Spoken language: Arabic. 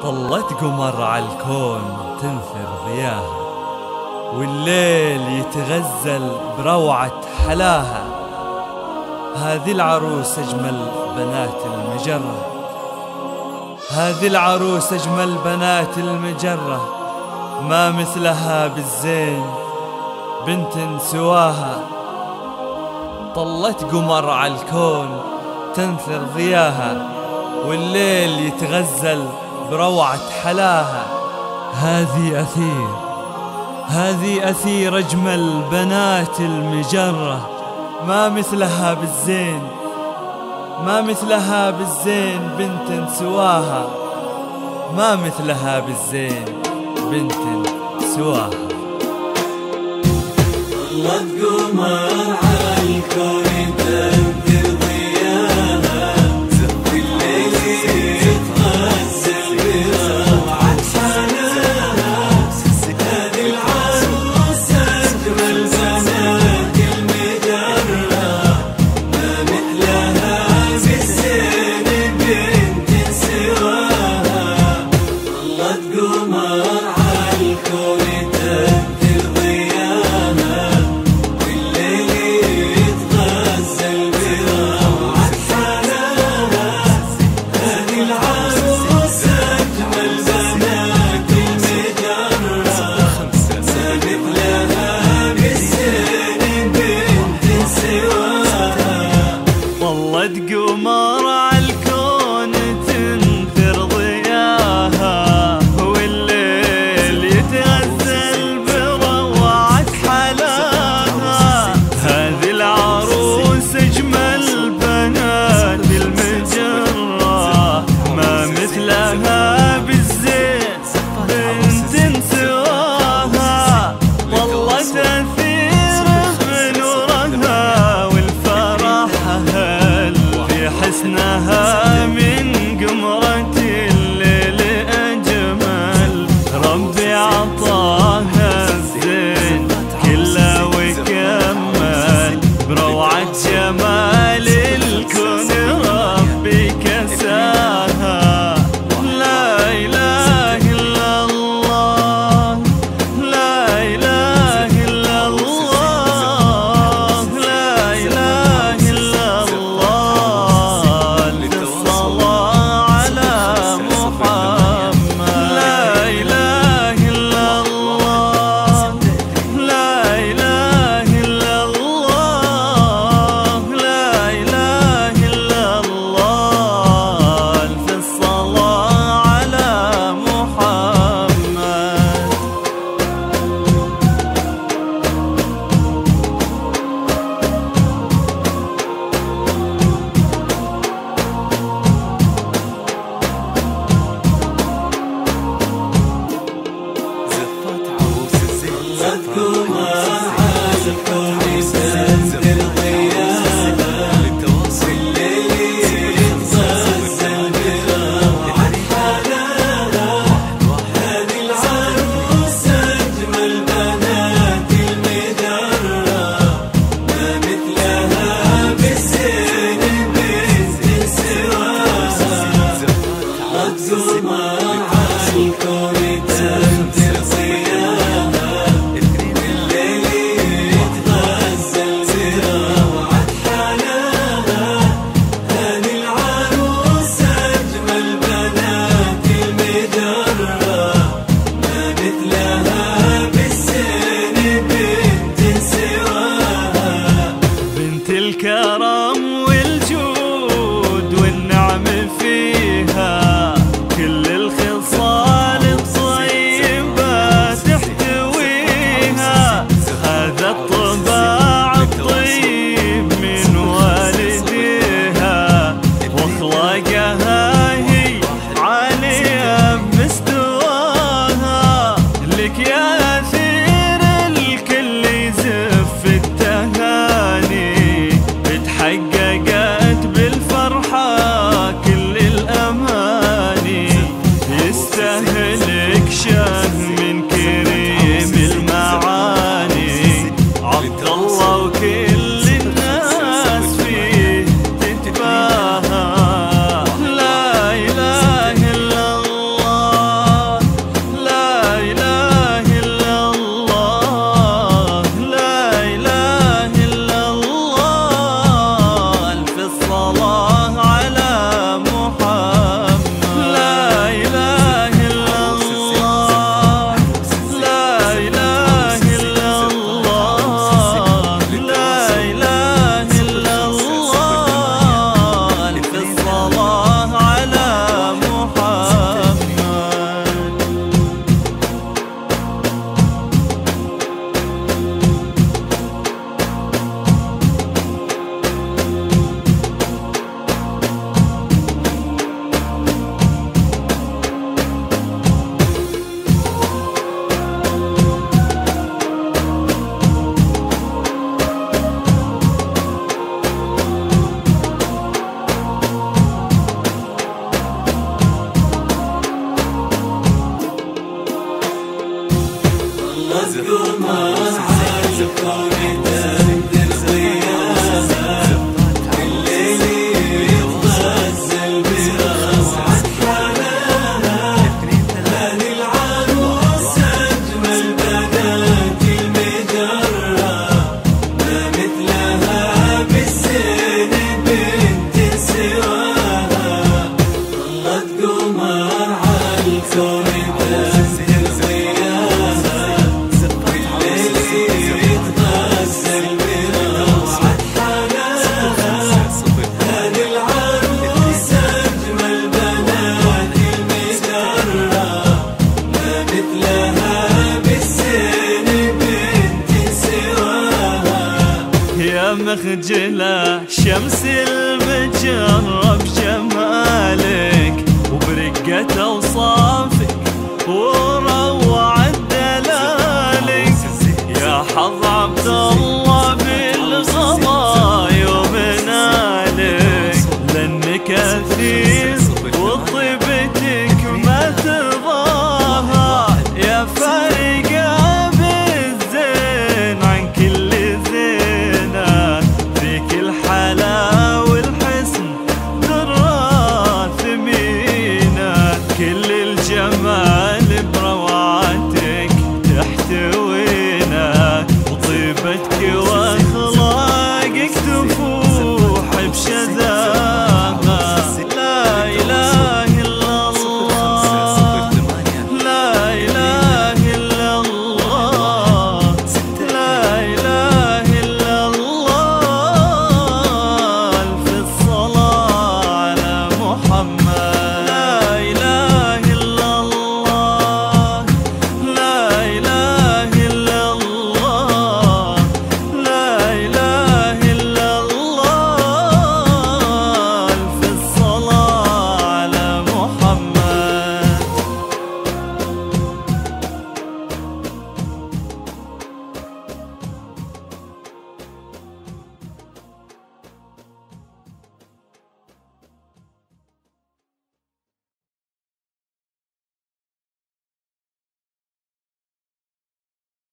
طلت قمر عالكون تنثر ضياها، والليل يتغزل بروعة حلاها. هذه العروس أجمل بنات المجرة، هذه العروس أجمل بنات المجرة، ما مثلها بالزين بنت سواها. طلت قمر عالكون تنثر ضياها، والليل يتغزل بروعة حلاها. هذه أثير، هذه أثير أجمل بنات المجرة، ما مثلها بالزين، ما مثلها بالزين بنت سواها، ما مثلها بالزين بنت سواها. طلت قمر عالكون تنثر ضياها، والليل يتغزل بروعة حلاها. هذه العروس أجمل بنات المجرة، ما مثلها بالزين بنت سواها. طلت قمر عالكون تنثر ضياها، قمر عالكون تنثر ضياها، والليل يتغزل بروعة حلاها. هذه العروس أجمل بنات المجرة، ما مثلها بالزين بنت سواها. والله تأثير بنورها والفرح حسن جلا شمس